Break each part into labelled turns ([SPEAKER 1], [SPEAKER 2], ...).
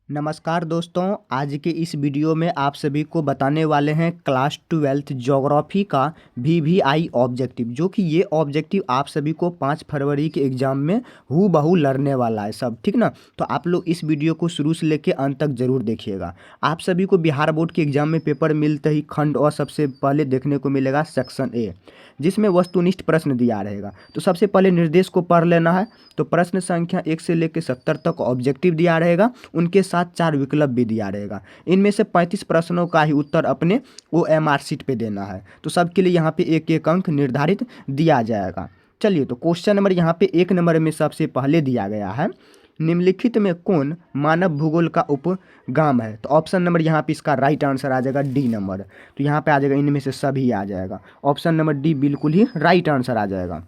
[SPEAKER 1] नमस्कार दोस्तों, आज के इस वीडियो में आप सभी को बताने वाले हैं क्लास 12 ज्योग्राफी का वीवीआई ऑब्जेक्टिव, जो कि ये ऑब्जेक्टिव आप सभी को 5 फरवरी के एग्ज़ाम में हूबहू लड़ने वाला है सब, ठीक ना। तो आप लोग इस वीडियो को शुरू से लेकर अंत तक जरूर देखिएगा। आप सभी को बिहार बोर्ड के एग्जाम में पेपर मिलते ही खंड और सबसे पहले देखने को मिलेगा सेक्शन ए, जिसमें वस्तुनिष्ठ प्रश्न दिया रहेगा। तो सबसे पहले निर्देश को पढ़ लेना है। तो प्रश्न संख्या 1 से लेकर 70 तक ऑब्जेक्टिव दिया रहेगा, उनके साथ 4 विकल्प भी दिया रहेगा। इनमें से 35 प्रश्नों का ही उत्तर अपने OMR शीट पे देना है। तो सबके लिए यहाँ पे एक एक अंक निर्धारित दिया जाएगा। चलिए, तो क्वेश्चन नंबर यहाँ पे 1 नंबर में सबसे पहले दिया गया है, निम्नलिखित में कौन मानव भूगोल का उपगाम है। तो ऑप्शन नंबर यहाँ पे इसका राइट आंसर आ जाएगा डी नंबर। तो यहाँ पे आ जाएगा, इनमें से सभी आ जाएगा। ऑप्शन नंबर डी बिल्कुल ही राइट आंसर आ जाएगा।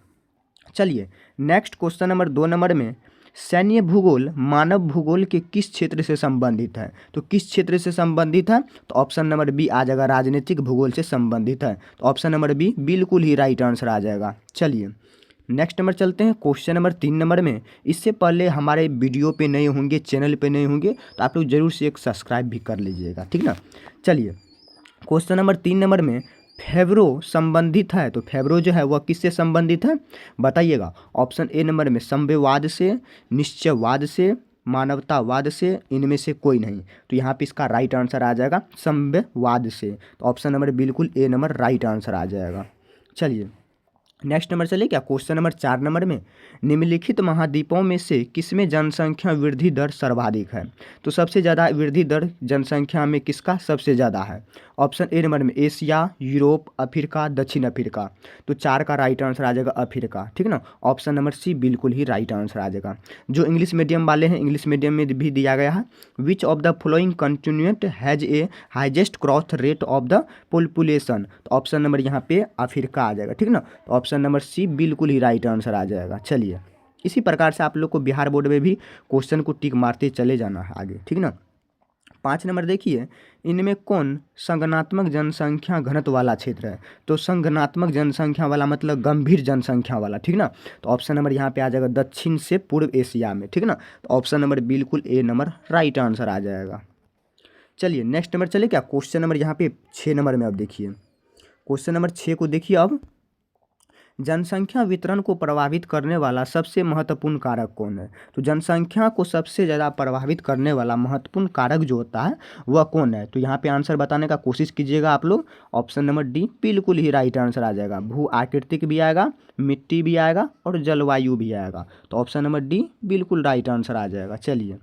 [SPEAKER 1] चलिए, नेक्स्ट क्वेश्चन नंबर 2 नंबर में, सैन्य भूगोल मानव भूगोल के किस क्षेत्र से संबंधित है। तो किस क्षेत्र से संबंधित है, तो ऑप्शन नंबर बी आ जाएगा, राजनीतिक भूगोल से संबंधित है। तो ऑप्शन नंबर बी बिल्कुल ही राइट आंसर आ जाएगा। चलिए, नेक्स्ट नंबर चलते हैं। क्वेश्चन नंबर 3 नंबर में, इससे पहले हमारे वीडियो पे नए होंगे, चैनल पे नए होंगे, तो आप लोग जरूर से एक सब्सक्राइब भी कर लीजिएगा, ठीक ना। चलिए, क्वेश्चन नंबर 3 नंबर में फेवरो संबंधित है। तो फेवरो जो है वह किससे संबंधित है, बताइएगा। ऑप्शन ए नंबर में संभववाद से, निश्चयवाद से, मानवतावाद से, इनमें से कोई नहीं। तो यहाँ पे इसका राइट आंसर आ जाएगा संभववाद से। तो ऑप्शन नंबर बिल्कुल ए नंबर राइट आंसर आ जाएगा। चलिए, नेक्स्ट नंबर चलिए, क्या क्वेश्चन नंबर 4 नंबर में, निम्नलिखित महाद्वीपों में से किसमें जनसंख्या वृद्धि दर सर्वाधिक है। तो सबसे ज़्यादा वृद्धि दर जनसंख्या में किसका सबसे ज़्यादा है। ऑप्शन ए नंबर में एशिया, यूरोप, अफ्रीका, दक्षिण अफ्रीका। तो 4 का राइट आंसर आ जाएगा अफ्रीका, ठीक ना। ऑप्शन नंबर सी बिल्कुल ही राइट आंसर आ जाएगा। जो इंग्लिश मीडियम वाले हैं, इंग्लिश मीडियम में भी दिया गया है, which of the following continent has a highest growth rate of the population. तो ऑप्शन नंबर यहाँ पे अफ्रीका आ जाएगा, ठीक ना। तो ऑप्शन नंबर सी बिल्कुल ही राइट आंसर आ जाएगा। चलिए, इसी प्रकार से आप लोग को बिहार बोर्ड में भी क्वेश्चन को टिक मारते चले जाना है आगे, ठीक ना। 5 नंबर देखिए, इनमें कौन संगणात्मक जनसंख्या घनत्व वाला क्षेत्र है। तो संगणात्मक जनसंख्या वाला मतलब गंभीर जनसंख्या वाला, ठीक ना। तो ऑप्शन नंबर यहाँ पे आ जाएगा दक्षिण से पूर्व एशिया में, ठीक ना। तो ऑप्शन नंबर बिल्कुल ए नंबर राइट आंसर आ जाएगा। चलिए, नेक्स्ट नंबर चलिए, क्या क्वेश्चन नंबर यहाँ पे 6 नंबर में अब देखिए, क्वेश्चन नंबर 6 को देखिए। अब जनसंख्या वितरण को प्रभावित करने वाला सबसे महत्वपूर्ण कारक कौन है। तो जनसंख्या को सबसे ज़्यादा प्रभावित करने वाला महत्वपूर्ण कारक जो होता है वह कौन है। तो यहाँ पे आंसर बताने का कोशिश कीजिएगा आप लोग। ऑप्शन नंबर डी बिल्कुल ही राइट आंसर आ जाएगा। भू आकृतिक भी आएगा, मिट्टी भी आएगा और जलवायु भी आएगा। तो ऑप्शन नंबर डी बिल्कुल राइट आंसर आ जाएगा। चलिए,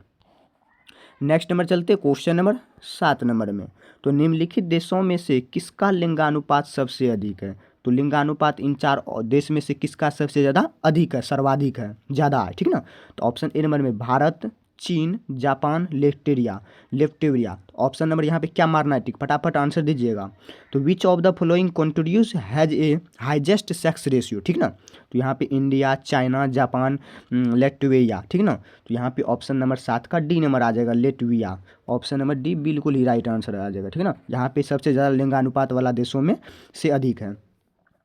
[SPEAKER 1] नेक्स्ट नंबर चलते क्वेश्चन नंबर 7 नंबर में, तो निम्नलिखित देशों में से किसका लिंगानुपात सबसे अधिक है। तो लिंगानुपात इन 4 देश में से किसका सबसे ज़्यादा अधिक है, सर्वाधिक है, ज़्यादा है, ठीक ना। तो ऑप्शन ए नंबर में भारत, चीन, जापान, लेफ्टेरिया। ऑप्शन नंबर यहाँ पे क्या मारना है टिक, फटाफट आंसर दीजिएगा। तो विच of the following countries has a highest sex ratio, ठीक ना। तो यहाँ पे इंडिया, चाइना, जापान, लेटविया, ठीक ना। तो यहाँ पे ऑप्शन नंबर 7 का डी नंबर आ जाएगा, लेटविया। ऑप्शन नंबर डी बिल्कुल ही राइट आंसर आ जाएगा, ठीक है ना। यहाँ पे सबसे ज़्यादा लिंगानुपात वाला देशों में से अधिक है।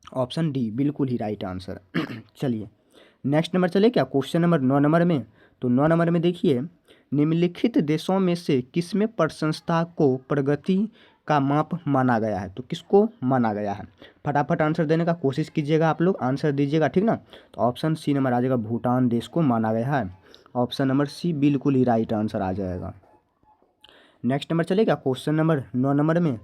[SPEAKER 1] ऑप्शन डी बिल्कुल ही राइट आंसर। चलिए, नेक्स्ट नंबर चले, क्या क्वेश्चन नंबर 9 नंबर में, तो 9 नंबर में देखिए, निम्नलिखित देशों में से किसमें प्रशंसा को प्रगति का माप माना गया है। तो किसको माना गया है, फटाफट आंसर देने का कोशिश कीजिएगा, आप लोग आंसर दीजिएगा, ठीक ना। तो ऑप्शन सी नंबर आ जाएगा, भूटान देश को माना गया है। ऑप्शन नंबर सी बिल्कुल ही राइट आंसर आ जाएगा। नेक्स्ट नंबर चलेगा क्वेश्चन नंबर 9 नंबर में,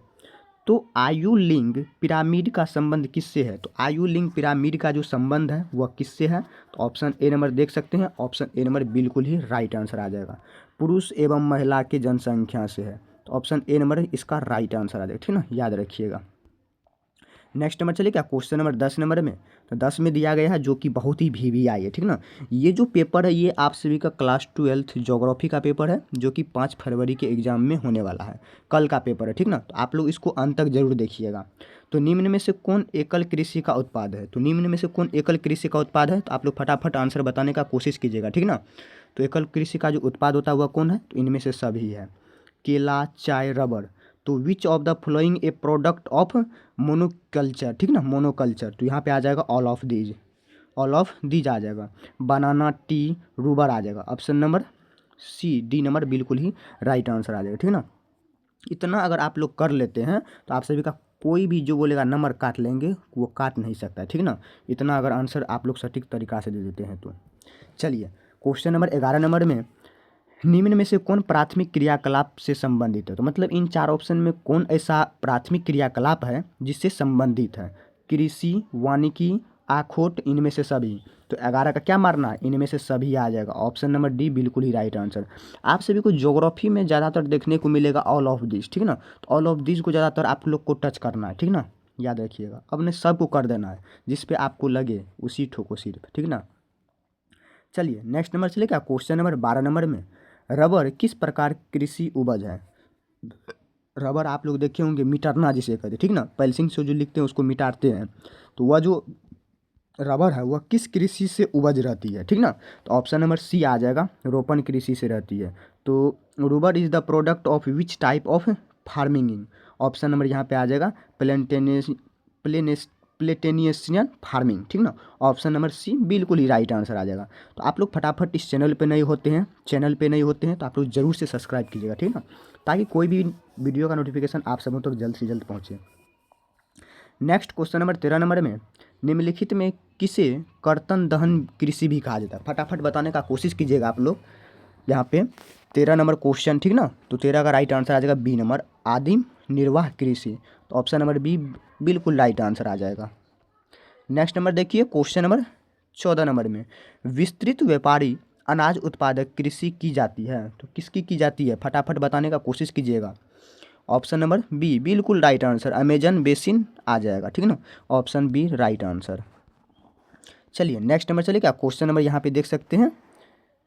[SPEAKER 1] तो आयु लिंग पिरामिड का संबंध किससे है। तो आयु लिंग पिरामिड का जो संबंध है वह किससे है। तो ऑप्शन ए नंबर देख सकते हैं, ऑप्शन ए नंबर बिल्कुल ही राइट आंसर आ जाएगा, पुरुष एवं महिला के जनसंख्या से है। तो ऑप्शन ए नंबर इसका राइट आंसर आ जाएगा, ठीक ना, याद रखिएगा। नेक्स्ट नंबर चलिए, क्या क्वेश्चन नंबर 10 नंबर में, तो 10 में दिया गया है जो कि बहुत ही वीवीआई है, ठीक ना। ये जो पेपर है ये आप सभी का क्लास 12 ज्योग्राफी का पेपर है, जो कि 5 फरवरी के एग्जाम में होने वाला है, कल का पेपर है, ठीक ना। तो आप लोग इसको अंत तक जरूर देखिएगा। तो निम्न में से कौन एकल कृषि का उत्पाद है। तो निम्न में से कौन एकल कृषि का उत्पाद है, तो आप लोग फटाफट आंसर बताने का कोशिश कीजिएगा, ठीक ना। तो एकल कृषि का जो उत्पाद होता है वह कौन है, तो इनमें से सभी है, केला, चाय, रबर। तो विच of the following A product of monoculture, ठीक ना, मोनोकल्चर। तो यहाँ पे आ जाएगा ऑल ऑफ दीज आ जाएगा। बनाना, टी, रूबर आ जाएगा। Option number C D number बिल्कुल ही राइट आंसर आ जाएगा, ठीक है ना। इतना अगर आप लोग कर लेते हैं तो आप सभी का कोई भी जो बोलेगा नंबर काट लेंगे वो काट नहीं सकता है, ठीक है ना। इतना अगर आंसर आप लोग सटीक तरीका से दे देते हैं तो। चलिए क्वेश्चन नंबर 11 नंबर में, निम्न में से कौन प्राथमिक क्रियाकलाप से संबंधित है। तो मतलब इन चार ऑप्शन में कौन ऐसा प्राथमिक क्रियाकलाप है जिससे संबंधित है। कृषि, वानिकी, आखोट, इनमें से सभी। तो 11 का क्या मारना है, इनमें से सभी आ जाएगा। ऑप्शन नंबर डी बिल्कुल ही राइट आंसर। आप सभी को ज्योग्राफी में ज़्यादातर देखने को मिलेगा ऑल ऑफ दिस, ठीक है ना। तो ऑल ऑफ दिस को ज़्यादातर आप लोग को टच करना है, ठीक ना, याद रखिएगा। अपने सब को कर देना है, जिस पे आपको लगे उसी ठोको सिर्फ, ठीक ना। चलिए नेक्स्ट नंबर चले क्या, क्वेश्चन नंबर 12 नंबर में, रबर किस प्रकार कृषि उपज है। रबर आप लोग देखे होंगे मिटारना जिसे कहते हैं, ठीक ना, पेंसिल से जो लिखते हैं उसको मिटारते हैं। तो वह जो रबर है वह किस कृषि से उपज रहती है, ठीक ना। तो ऑप्शन नंबर सी आ जाएगा, रोपण कृषि से रहती है। तो rubber is the product of which type of farming. Option number यहाँ पे आ जाएगा प्लेटेनियसियन फार्मिंग, ठीक ना। ऑप्शन नंबर सी बिल्कुल ही राइट आंसर आ जाएगा। तो आप लोग फटाफट इस चैनल पे नहीं होते हैं तो आप लोग जरूर से सब्सक्राइब कीजिएगा, ठीक ना, ताकि कोई भी वीडियो का नोटिफिकेशन आप सबों तक जल्द से जल्द पहुँचे। नेक्स्ट क्वेश्चन नंबर 13 नंबर में, निम्नलिखित में किसे कर्तन दहन कृषि भी कहा जाता है। फटाफट बताने का कोशिश कीजिएगा आप लोग। यहाँ पे 13 नंबर क्वेश्चन, ठीक ना। तो 13 का राइट आंसर आ जाएगा बी नंबर, आदिम निर्वाह कृषि। तो ऑप्शन नंबर बी बिल्कुल राइट आंसर आ जाएगा। नेक्स्ट नंबर देखिए क्वेश्चन नंबर 14 नंबर में, विस्तृत व्यापारी अनाज उत्पादक कृषि की जाती है। तो किसकी की जाती है, फटाफट बताने का कोशिश कीजिएगा। ऑप्शन नंबर बी बिल्कुल राइट आंसर, अमेजन बेसिन आ जाएगा, ठीक ना। Option B right answer. चलिए नेक्स्ट नंबर चलिए क्या, क्वेश्चन नंबर यहाँ पे देख सकते हैं।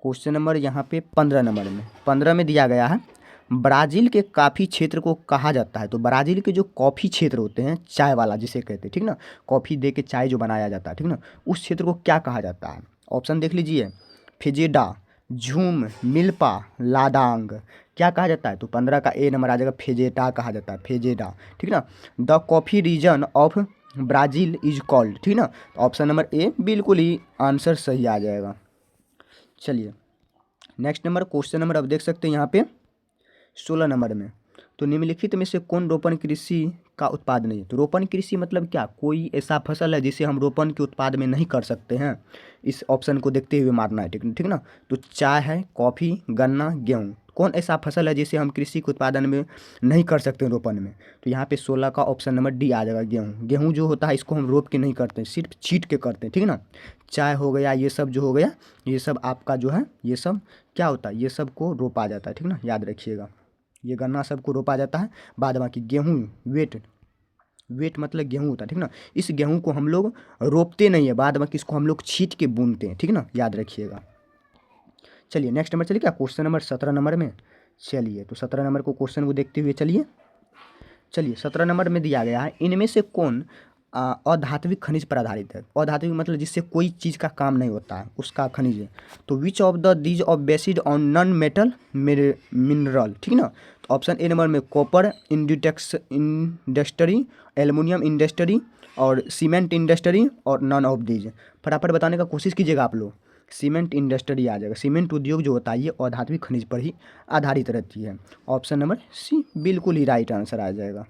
[SPEAKER 1] क्वेश्चन नंबर यहाँ पे 15 में दिया गया है, ब्राज़ील के कॉफ़ी क्षेत्र को कहा जाता है। तो ब्राज़ील के जो कॉफ़ी क्षेत्र होते हैं, चाय वाला जिसे कहते हैं, ठीक ना, कॉफ़ी दे के चाय जो बनाया जाता है, ठीक ना, उस क्षेत्र को क्या कहा जाता है। ऑप्शन देख लीजिए, फेजेडा, झूम, मिल्पा, लादांग, क्या कहा जाता है। तो 15 का ए नंबर आ जाएगा, फेजेटा कहा जाता है, फेजेडा, ठीक ना। The coffee region of Brazil is called, ठीक ना। तो ऑप्शन नंबर ए बिल्कुल ही आंसर सही आ जाएगा। चलिए नेक्स्ट नंबर क्वेश्चन नंबर अब देख सकते हैं यहाँ पे 16 नंबर में, तो निम्नलिखित में से कौन रोपण कृषि का उत्पाद नहीं है। तो रोपण कृषि मतलब क्या, कोई ऐसा फसल है जिसे हम रोपण के उत्पाद में नहीं कर सकते हैं। इस ऑप्शन को देखते हुए मारना है, ठीक ना। तो चाय है, कॉफ़ी, गन्ना, गेहूँ, कौन ऐसा फसल है जिसे हम कृषि के उत्पादन में नहीं कर सकते रोपण में। तो यहाँ पे 16 का ऑप्शन नंबर डी आ जाएगा, गेहूँ। गेहूँ जो होता है इसको हम रोप के नहीं करते, सिर्फ छीट के करते हैं, ठीक है ना। चाय हो गया, ये सब जो हो गया, ये सब आपका जो है ये सब क्या होता है, ये सब को रोपा जाता है, ठीक ना, याद रखिएगा। ये गन्ना सबको रोपा जाता है, बाद बाकी गेहूँ वेट मतलब गेहूँ होता है, ठीक ना। इस गेहूँ को हम लोग रोपते नहीं है, बाद बाकी इसको हम लोग छीट के बुनते हैं, ठीक ना, याद रखिएगा। चलिए नेक्स्ट नंबर चलिए क्या, क्वेश्चन नंबर 17 नंबर में। चलिए तो 17 नंबर को क्वेश्चन को देखते हुए चलिए 17 नंबर में दिया गया है, इनमें से कौन अधात्विक खनिज पर आधारित है। अधात्विक मतलब जिससे कोई चीज़ का काम नहीं होता है, उसका खनिज है। तो विच of the these of based on non metal mineral, ठीक ना। तो ऑप्शन ए नंबर में कॉपर इंडस्ट्री, एल्युमिनियम इंडस्ट्री और सीमेंट इंडस्ट्री और नॉन ऑफ दीज। फटाफट बताने का कोशिश कीजिएगा आप लोग। सीमेंट इंडस्ट्री आ जाएगा, सीमेंट उद्योग जो होता है ये अधात्विक खनिज पर ही आधारित रहती है। ऑप्शन नंबर सी बिल्कुल ही राइट आंसर आ जाएगा।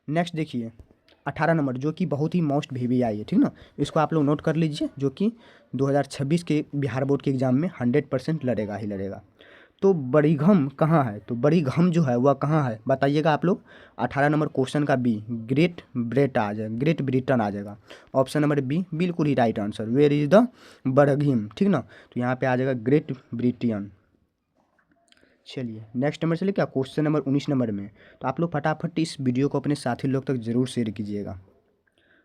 [SPEAKER 1] नेक्स्ट देखिए 18 नंबर, जो कि बहुत ही मोस्ट VVI है, ठीक ना। इसको आप लोग नोट कर लीजिए, जो कि 2026 के बिहार बोर्ड के एग्ज़ाम में 100% लड़ेगा ही लड़ेगा। तो बड़ीघम कहाँ है, तो बड़ीघम जो है वह कहाँ है बताइएगा आप लोग। 18 नंबर क्वेश्चन का बी ग्रेट ब्रिटेन आ जाएगा। ऑप्शन नंबर बी बिल्कुल ही right answer, where is the बड़घीम, ठीक ना। तो यहाँ पे आ जाएगा ग्रेट ब्रिटेन। चलिए नेक्स्ट नंबर चलिए क्या, क्वेश्चन नंबर 19 नंबर में। तो आप लोग फटाफट इस वीडियो को अपने साथी लोग तक जरूर शेयर कीजिएगा।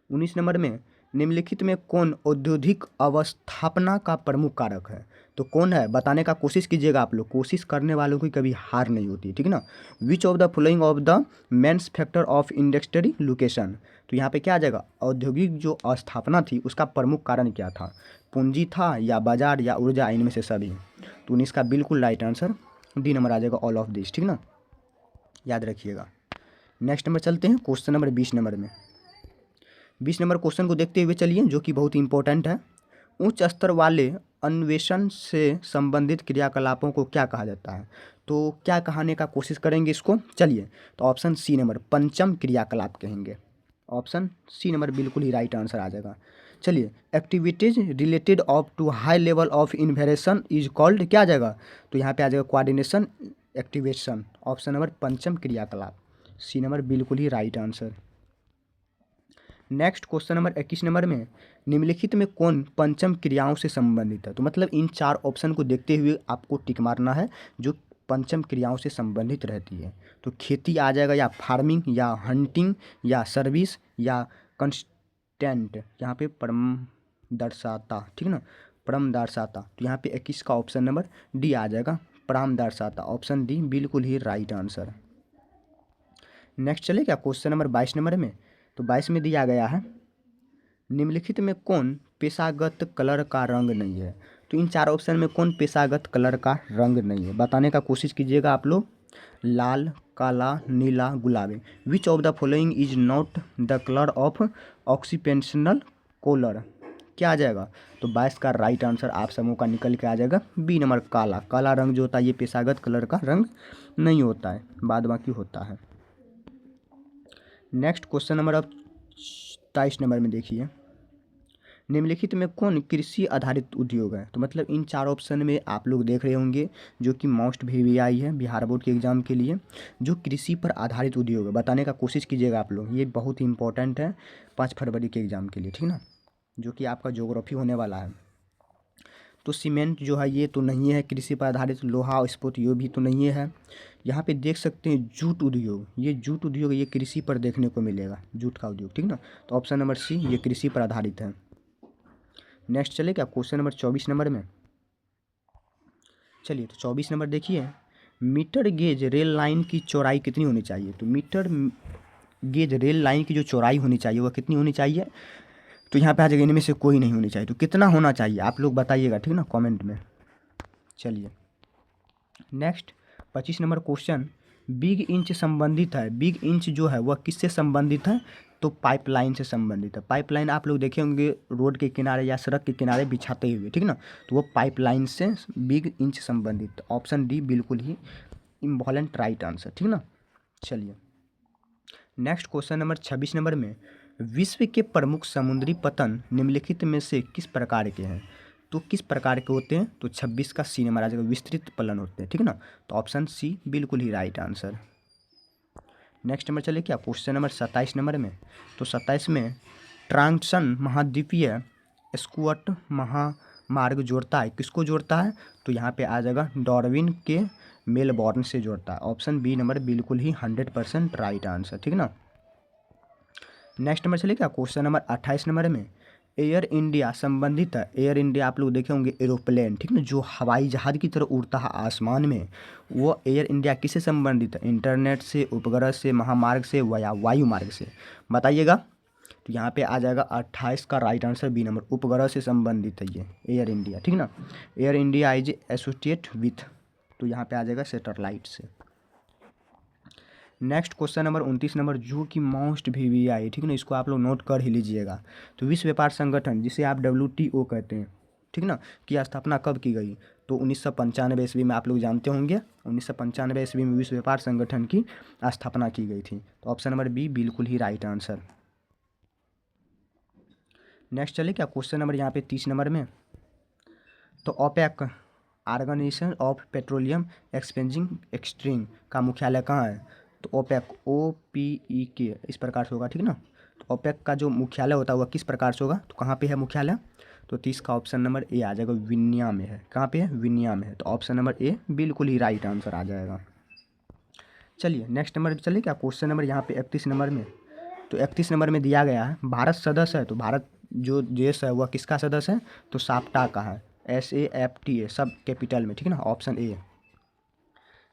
[SPEAKER 1] 19 नंबर में, निम्नलिखित में कौन औद्योगिक अवस्थापना का प्रमुख कारक है। तो कौन है बताने का कोशिश कीजिएगा आप लोग, कोशिश करने वालों की कभी हार नहीं होती, ठीक ना। Which of the following of the mains factor of industry location. तो यहाँ पे क्या आ जाएगा, औद्योगिक जो अस्थापना थी उसका प्रमुख कारण क्या था, पूंजी था या बाजार या ऊर्जा, इनमें से सभी। तो 19 का बिल्कुल राइट आंसर डी नंबर आ जाएगा, ऑल ऑफ दिस, ठीक ना, याद रखिएगा। नेक्स्ट नंबर चलते हैं क्वेश्चन नंबर 20 नंबर में। 20 नंबर क्वेश्चन को देखते हुए चलिए, जो कि बहुत ही इंपॉर्टेंट है। उच्च स्तर वाले अन्वेषण से संबंधित क्रियाकलापों को क्या कहा जाता है? तो क्या कहने का कोशिश करेंगे इसको? चलिए, तो ऑप्शन सी नंबर पंचम क्रियाकलाप कहेंगे। ऑप्शन सी नंबर बिल्कुल ही राइट आंसर आ जाएगा। चलिए, activities related of to high level of inversion is called, क्या आ जाएगा? तो यहाँ पे आ जाएगा कोऑर्डिनेशन एक्टिवेशन। ऑप्शन नंबर पंचम क्रियाकलाप, सी नंबर बिल्कुल ही right answer. Next question number 21 number में, निम्नलिखित में कौन पंचम क्रियाओं से संबंधित है? तो मतलब इन चार ऑप्शन को देखते हुए आपको टिक मारना है जो पंचम क्रियाओं से संबंधित रहती है। तो खेती आ जाएगा, या फार्मिंग, या हंटिंग, या सर्विस, या कंस्टेंट, यहाँ पे परम दर्शाता, ठीक ना, परम दर्शाता। तो यहाँ पे 21 का ऑप्शन नंबर डी आ जाएगा, परम दर्शाता। ऑप्शन डी बिल्कुल ही राइट आंसर। नेक्स्ट चले क्या क्वेश्चन नंबर 22 नंबर में? तो 22 में दिया गया है, निम्नलिखित में कौन पेशागत कलर का रंग नहीं है? तो इन चार ऑप्शन में कौन पेशागत कलर का रंग नहीं है? बताने का कोशिश कीजिएगा आप लोग। लाल, काला, नीला, गुलाबी। Which of the following is not the colour of occupational colour, क्या आ जाएगा? तो 22 का राइट आंसर आप समूह का निकल के आ जाएगा बी नंबर, काला। काला रंग जो होता है ये पेशागत कलर का रंग नहीं होता है, बाद बाकी होता है। नेक्स्ट क्वेश्चन नंबर अब 27 नंबर में देखिए, निम्नलिखित में कौन कृषि आधारित उद्योग है? तो मतलब इन चार ऑप्शन में आप लोग देख रहे होंगे जो कि मोस्ट VVI है बिहार बोर्ड के एग्जाम के लिए, जो कृषि पर आधारित उद्योग है। बताने का कोशिश कीजिएगा आप लोग, ये बहुत ही इंपॉर्टेंट है 5 फरवरी के एग्जाम के लिए, ठीक ना, जो कि आपका ज्योग्राफी होने वाला है। तो सीमेंट जो है ये तो नहीं है कृषि पर आधारित, लोहा इस्पात ये भी तो नहीं है। यहाँ पे देख सकते हैं जूट उद्योग, ये जूट उद्योग ये कृषि पर देखने को मिलेगा, जूट का उद्योग, ठीक ना। तो ऑप्शन नंबर सी ये कृषि पर आधारित है। नेक्स्ट चले क्या क्वेश्चन नंबर 24 नंबर में? चलिए, तो 24 नंबर देखिए, मीटर गेज रेल लाइन की चौड़ाई कितनी होनी चाहिए? तो मीटर गेज रेल लाइन की जो चौड़ाई होनी चाहिए वह कितनी होनी चाहिए? तो यहाँ पे आ जाएगा इनमें से कोई नहीं होनी चाहिए। तो कितना होना चाहिए आप लोग बताइएगा, ठीक ना, कमेंट में। चलिए, next 25 number question, big inch संबंधित है। बिग इंच जो है वह किससे संबंधित है? तो पाइपलाइन से संबंधित है। पाइपलाइन आप लोग देखे होंगे रोड के किनारे या सड़क के किनारे बिछाते हुए, ठीक ना, तो वो पाइपलाइन से बिग इंच संबंधित। ऑप्शन डी बिल्कुल ही इम्पॉर्टेंट राइट आंसर, ठीक ना। चलिए, नेक्स्ट क्वेश्चन नंबर 26 नंबर में, विश्व के प्रमुख समुद्री पतन निम्नलिखित में से किस प्रकार के हैं? तो किस प्रकार के होते हैं? तो 26 का सी नंबर आ जाएगा, विस्तृत पतन होते हैं, ठीक ना। तो ऑप्शन सी बिल्कुल ही राइट आंसर। नेक्स्ट नंबर चले क्या क्वेश्चन नंबर 27 नंबर में? तो 27 में, ट्रांसन महाद्वीपीय स्कूट महामार्ग जोड़ता है, किसको जोड़ता है? तो यहाँ पे आ जाएगा डार्विन के मेलबॉर्न से जोड़ता है। ऑप्शन बी नंबर बिल्कुल ही 100% राइट आंसर, ठीक ना। नेक्स्ट नंबर चलिए क्या क्वेश्चन नंबर 28 नंबर में, एयर इंडिया संबंधित है। एयर इंडिया आप लोग देखे होंगे एरोप्लेन, ठीक ना, जो हवाई जहाज की तरह उड़ता है आसमान में, वो एयर इंडिया किससे संबंधित है? इंटरनेट से, उपग्रह से, महामार्ग से, या वायु मार्ग से? बताइएगा। तो यहाँ पे आ जाएगा 28 का राइट आंसर बी नंबर, उपग्रह से संबंधित है ये एयर इंडिया, ठीक ना। Air India is associate with, तो यहाँ पे आ जाएगा सैटेलाइट से। नेक्स्ट क्वेश्चन नंबर 29 नंबर, जो कि मोस्ट VVI, ठीक ना, इसको आप लोग नोट कर ही लीजिएगा। तो विश्व व्यापार संगठन जिसे आप WTO कहते हैं, ठीक ना, की स्थापना कब की गई? तो 1995 ईस्वी में, आप लोग जानते होंगे 1995 ईस्वी में विश्व व्यापार संगठन की स्थापना की गई थी। तो ऑप्शन नंबर बी बिल्कुल ही राइट आंसर। नेक्स्ट चले क्या क्वेश्चन नंबर यहाँ पे 30 नंबर में, तो OPEC organisation of petroleum exchanging extreme का मुख्यालय कहाँ है? तो ओपेक OPEK इस प्रकार से होगा, ठीक ना। तो ओपेक का जो मुख्यालय होता है वह किस प्रकार से होगा? तो कहाँ पे है मुख्यालय? तो 30 का ऑप्शन नंबर ए आ जाएगा, विनिया में है। कहाँ पे है? विनिया में है। तो ऑप्शन नंबर ए बिल्कुल ही राइट आंसर आ जाएगा। चलिए, नेक्स्ट नंबर चलिए क्या क्वेश्चन नंबर यहाँ पे 31 नंबर में, तो 31 नंबर में दिया गया है, भारत सदस्य है। तो भारत जो देश है वह किसका सदस्य है? तो साप्टा का है, SAFTA, सब कैपिटल में, ठीक है ना, ऑप्शन ए।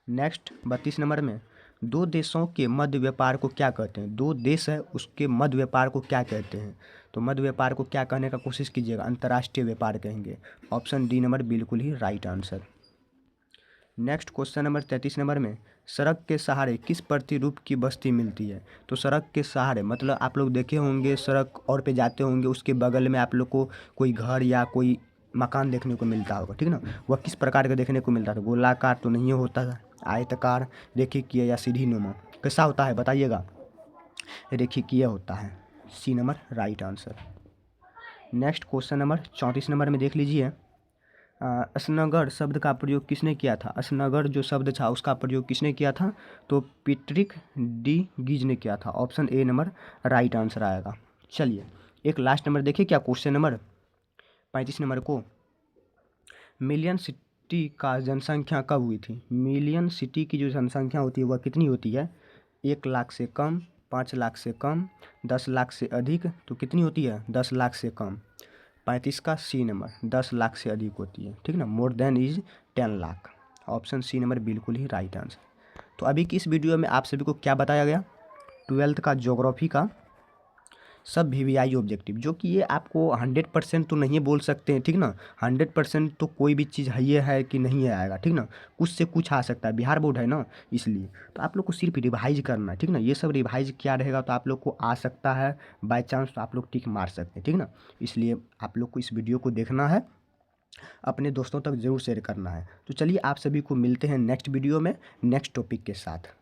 [SPEAKER 1] नेक्स्ट 32 नंबर में, दो देशों के मध्य व्यापार को क्या कहते हैं? दो देश है उसके मध्य व्यापार को क्या कहते हैं? तो मध्य व्यापार को क्या कहने का कोशिश कीजिएगा? अंतर्राष्ट्रीय व्यापार कहेंगे। ऑप्शन डी नंबर बिल्कुल ही right answer. Next question number 33 number में, सड़क के सहारे किस प्रतिरूप की बस्ती मिलती है? तो सड़क के सहारे मतलब आप लोग देखे होंगे सड़क और पे जाते होंगे, उसके बगल में आप लोग को कोई घर या कोई मकान देखने को मिलता होगा, ठीक ना। वह किस प्रकार का देखने को मिलता था? गोलाकार तो नहीं होता था, आयताकार, रेखीय या सीढ़ीनुमा। कैसा होता है बताइएगा? रेखीय होता है। C number right answer. Next question number 34 नंबर में देख लीजिए। असनगर शब्द का प्रयोग किसने किया था? असनगर जो शब्द था उसका प्रयोग किसने किया था? तो पैट्रिक डी गिज ने किया था। Option A number right answer आएगा। चलिए एक लास्ट नंबर देखिए क्या क्वेश्चन नंबर 35 नंबर को। मिलियन सिटी का जनसंख्या कब हुई थी? मिलियन सिटी की जो जनसंख्या होती है वह कितनी होती है? 1 लाख से कम, 5 लाख से कम, 10 लाख से अधिक, तो कितनी होती है? 10 लाख से कम। 35 का सी नंबर 10 लाख से अधिक होती है, ठीक ना। More than is 10 lakh. Option C number बिल्कुल ही राइट आंसर। तो अभी की इस वीडियो में आप सभी को क्या बताया गया? 12th का ज्योग्राफी का सब VVI ऑब्जेक्टिव, जो कि ये आपको 100% तो नहीं बोल सकते हैं, ठीक ना। 100% तो कोई भी चीज़ है कि नहीं है आएगा, ठीक ना। कुछ से कुछ आ सकता है, बिहार बोर्ड है ना, इसलिए तो आप लोग को सिर्फ रिवाइज करना है, ठीक ना। ये सब रिवाइज क्या रहेगा तो आप लोग को आ सकता है, बाय चांस तो आप लोग टिक मार सकते हैं, ठीक ना। इसलिए आप लोग को इस वीडियो को देखना है, अपने दोस्तों तक ज़रूर शेयर करना है। तो चलिए आप सभी को मिलते हैं नेक्स्ट वीडियो में नेक्स्ट टॉपिक के साथ।